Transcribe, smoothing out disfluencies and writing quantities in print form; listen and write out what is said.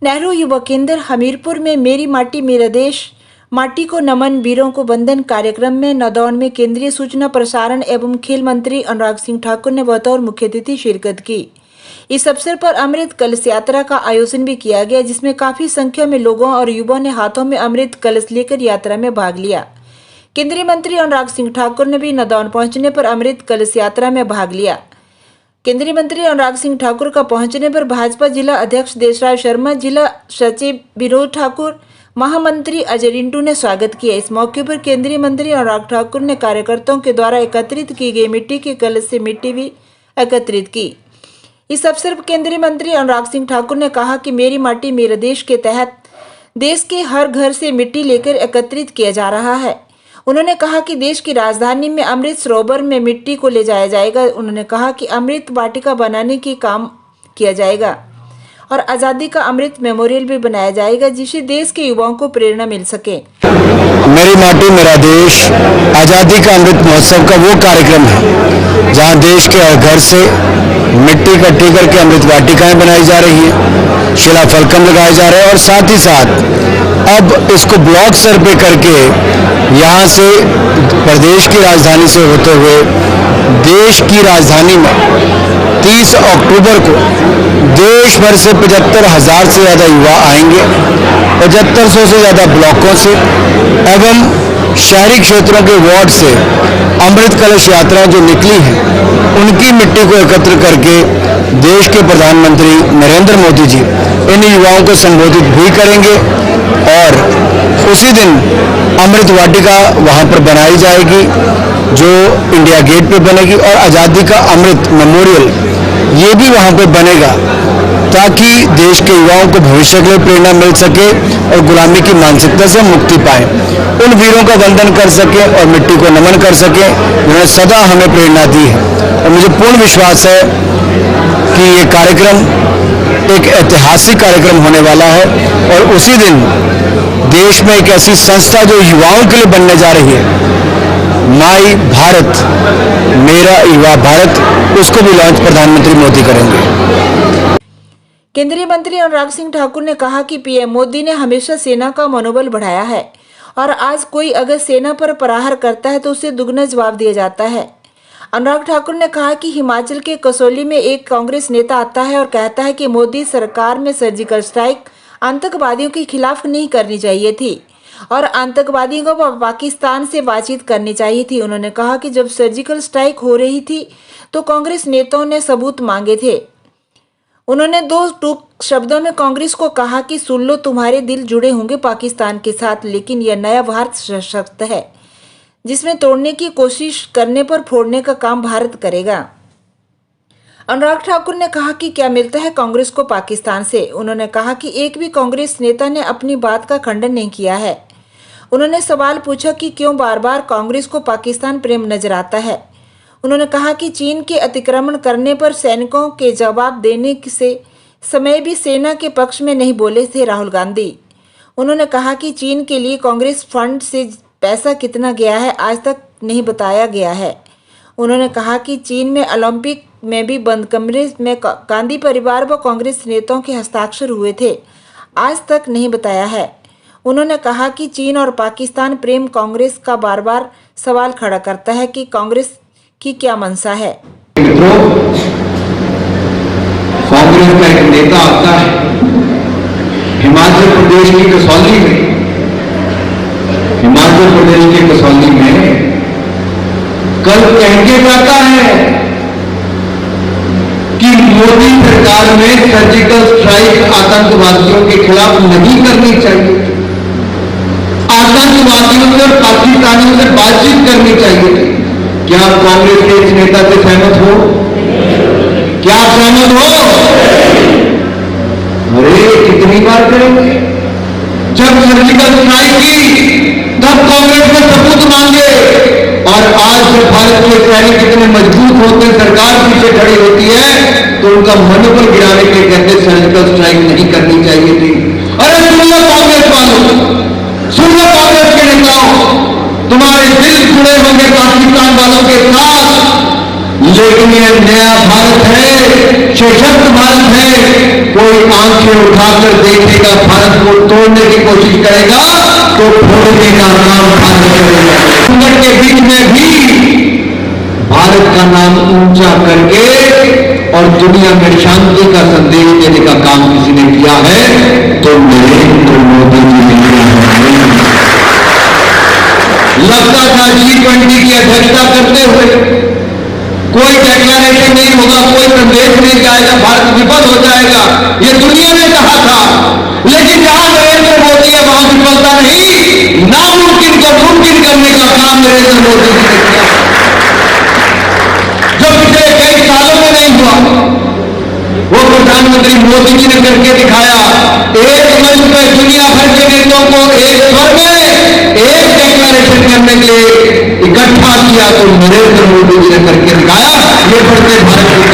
नेहरू युवा केंद्र हमीरपुर में मेरी माटी मेरा देश माटी को नमन वीरों को वंदन कार्यक्रम में नदौन में केंद्रीय सूचना प्रसारण एवं खेल मंत्री अनुराग सिंह ठाकुर ने बतौर मुख्य अतिथि शिरकत की। इस अवसर पर अमृत कलश यात्रा का आयोजन भी किया गया, जिसमें काफी संख्या में लोगों और युवाओं ने हाथों में अमृत कलश लेकर यात्रा में भाग लिया। केंद्रीय मंत्री अनुराग सिंह ठाकुर ने भी नदौन पहुंचने पर अमृत कलश यात्रा में भाग लिया। केंद्रीय मंत्री अनुराग सिंह ठाकुर का पहुंचने पर भाजपा जिला अध्यक्ष देशराज शर्मा, जिला सचिव विनोद ठाकुर, महामंत्री अजय रिंटू ने स्वागत किया। इस मौके पर केंद्रीय मंत्री अनुराग ठाकुर ने कार्यकर्ताओं के द्वारा एकत्रित की गई मिट्टी के कलश से मिट्टी भी एकत्रित की। इस अवसर पर केंद्रीय मंत्री अनुराग सिंह ठाकुर ने कहा कि मेरी माटी मेरा देश के तहत देश के हर घर से मिट्टी लेकर एकत्रित किया जा रहा है। उन्होंने कहा कि देश की राजधानी में अमृत सरोवर में मिट्टी को ले जाया जाएगा। उन्होंने कहा कि अमृत वाटिका बनाने की काम किया जाएगा और आज़ादी का अमृत मेमोरियल भी बनाया जाएगा, जिससे देश के युवाओं को प्रेरणा मिल सके। मेरी माटी मेरा देश आज़ादी का अमृत महोत्सव का वो कार्यक्रम है जहां देश के हर घर से मिट्टी इकट्ठी करके अमृत वाटिकाएं बनाई जा रही हैं, शिलाफलकम लगाए जा रहे हैं और साथ ही साथ अब इसको ब्लॉक स्तर पे करके यहाँ से प्रदेश की राजधानी से होते हुए देश की राजधानी में 30 अक्टूबर को देश भर से 75,000 से ज़्यादा युवा आएंगे। 7500 से ज़्यादा ब्लॉकों से एवं शहरी क्षेत्रों के वार्ड से अमृत कलश यात्राएं जो निकली हैं उनकी मिट्टी को एकत्र करके देश के प्रधानमंत्री नरेंद्र मोदी जी इन युवाओं को संबोधित भी करेंगे और उसी दिन अमृत वाटिका वहां पर बनाई जाएगी जो इंडिया गेट पे बनेगी और आज़ादी का अमृत मेमोरियल ये भी वहां पे बनेगा ताकि देश के युवाओं को भविष्य के लिए प्रेरणा मिल सके और गुलामी की मानसिकता से मुक्ति पाए, उन वीरों का वंदन कर सके और मिट्टी को नमन कर सके जिन्होंने सदा हमें प्रेरणा दी है। और मुझे पूर्ण विश्वास है कि ये कार्यक्रम एक ऐतिहासिक कार्यक्रम होने वाला है और उसी दिन देश में एक ऐसी संस्था जो युवाओं के लिए बनने जा रही है, माई भारत मेरा युवा भारत, उसको भी लॉन्च प्रधानमंत्री मोदी करेंगे। केंद्रीय मंत्री अनुराग सिंह ठाकुर ने कहा कि पीएम मोदी ने हमेशा सेना का मनोबल बढ़ाया है और आज कोई अगर सेना पर प्रहार करता है तो उसे दुगना जवाब दिया जाता है। अनुराग ठाकुर ने कहा कि हिमाचल के कसौली में एक कांग्रेस नेता आता है और कहता है कि मोदी सरकार में सर्जिकल स्ट्राइक आतंकवादियों के खिलाफ नहीं करनी चाहिए थी और आतंकवादियों को पाकिस्तान से बातचीत करनी चाहिए थी। उन्होंने कहा कि जब सर्जिकल स्ट्राइक हो रही थी तो कांग्रेस नेताओं ने सबूत मांगे थे। उन्होंने दो टूक शब्दों में कांग्रेस को कहा कि सुन लो, तुम्हारे दिल जुड़े होंगे पाकिस्तान के साथ, लेकिन यह नया भारत सशक्त है जिसमें तोड़ने की कोशिश करने पर फोड़ने का काम भारत करेगा। अनुराग ठाकुर ने कहा कि क्या मिलता है कांग्रेस को पाकिस्तान से। उन्होंने कहा कि एक भी कांग्रेस नेता ने अपनी बात का खंडन नहीं किया है। उन्होंने सवाल पूछा कि क्यों बार बार कांग्रेस को पाकिस्तान प्रेम नजर आता है। उन्होंने कहा कि चीन के अतिक्रमण करने पर सैनिकों के जवाब देने से समय भी सेना के पक्ष में नहीं बोले थे राहुल गांधी। उन्होंने कहा कि चीन के लिए कांग्रेस फंड से पैसा कितना गया है आज तक नहीं बताया गया है। उन्होंने कहा कि चीन में ओलंपिक में भी बंद कमरे में गांधी परिवार व कांग्रेस नेताओं के हस्ताक्षर हुए थे, आज तक नहीं बताया है। उन्होंने कहा कि चीन और पाकिस्तान प्रेम कांग्रेस का बार बार सवाल खड़ा करता है कि कांग्रेस की क्या मंशा है। मित्रों, कांग्रेस का एक नेता आता है हिमाचल प्रदेश की कसौली में, कल कह के जाता है कि मोदी सरकार में सर्जिकल स्ट्राइक आतंकवादियों के खिलाफ नहीं करनी चाहिए, आतंकवादियों से और पाकिस्तानियों से बातचीत करनी चाहिए। क्या आप कांग्रेस के इस नेता से सहमत हो? क्या आप सहमत हो? अरे कितनी बार करेंगे? जब सर्जिकल स्ट्राइक की तब कांग्रेस ने सबूत मांगे और आज जब भारत के सैनिक कितने मजबूत होते हैं, सरकार पीछे खड़ी होती है तो उनका मनोबल गिराने के लिए कहते सर्जिकल स्ट्राइक नहीं करनी चाहिए थी। अरे सुन लो कांग्रेस वालों, सुन लो कांग्रेस के नेताओं, तुम्हारे दिल जुड़े होंगे पाकिस्तान वालों के साथ, लेकिन यह नया भारत है, सशक्त भारत है, कोई आंखें उठाकर देखेगा, भारत को तोड़ने की कोशिश करेगा तो फोड़ने का काम भारत करेगा। संकट के बीच में भी भारत का नाम ऊंचा करके और दुनिया में शांति का संदेश देने का काम किसी ने किया है तो नरेंद्र मोदी जी ने किया है। लगता था G20 की अध्यक्षता करते हुए कोई डेक्लेरेशन नहीं होगा, कोई संदेश नहीं जाएगा, भारत विफल हो जाएगा, ये दुनिया ने कहा था। लेकिन जहां नरेंद्र मोदी है वहां विफलता नहीं, नामुमकिन को मुमकिन करने का काम नरेंद्र मोदी जी ने किया, जो पिछले कई सालों में नहीं हुआ। वो प्रधानमंत्री मोदी जी ने करके दिखाया। एक मंच में दुनिया भर के नेताओं को एक स्वर में एक डेक्लेरेशन करने के लिए इकट्ठा किया तो नरेंद्र मोदी जी ने करके दिखाया। ये बढ़ते भारत की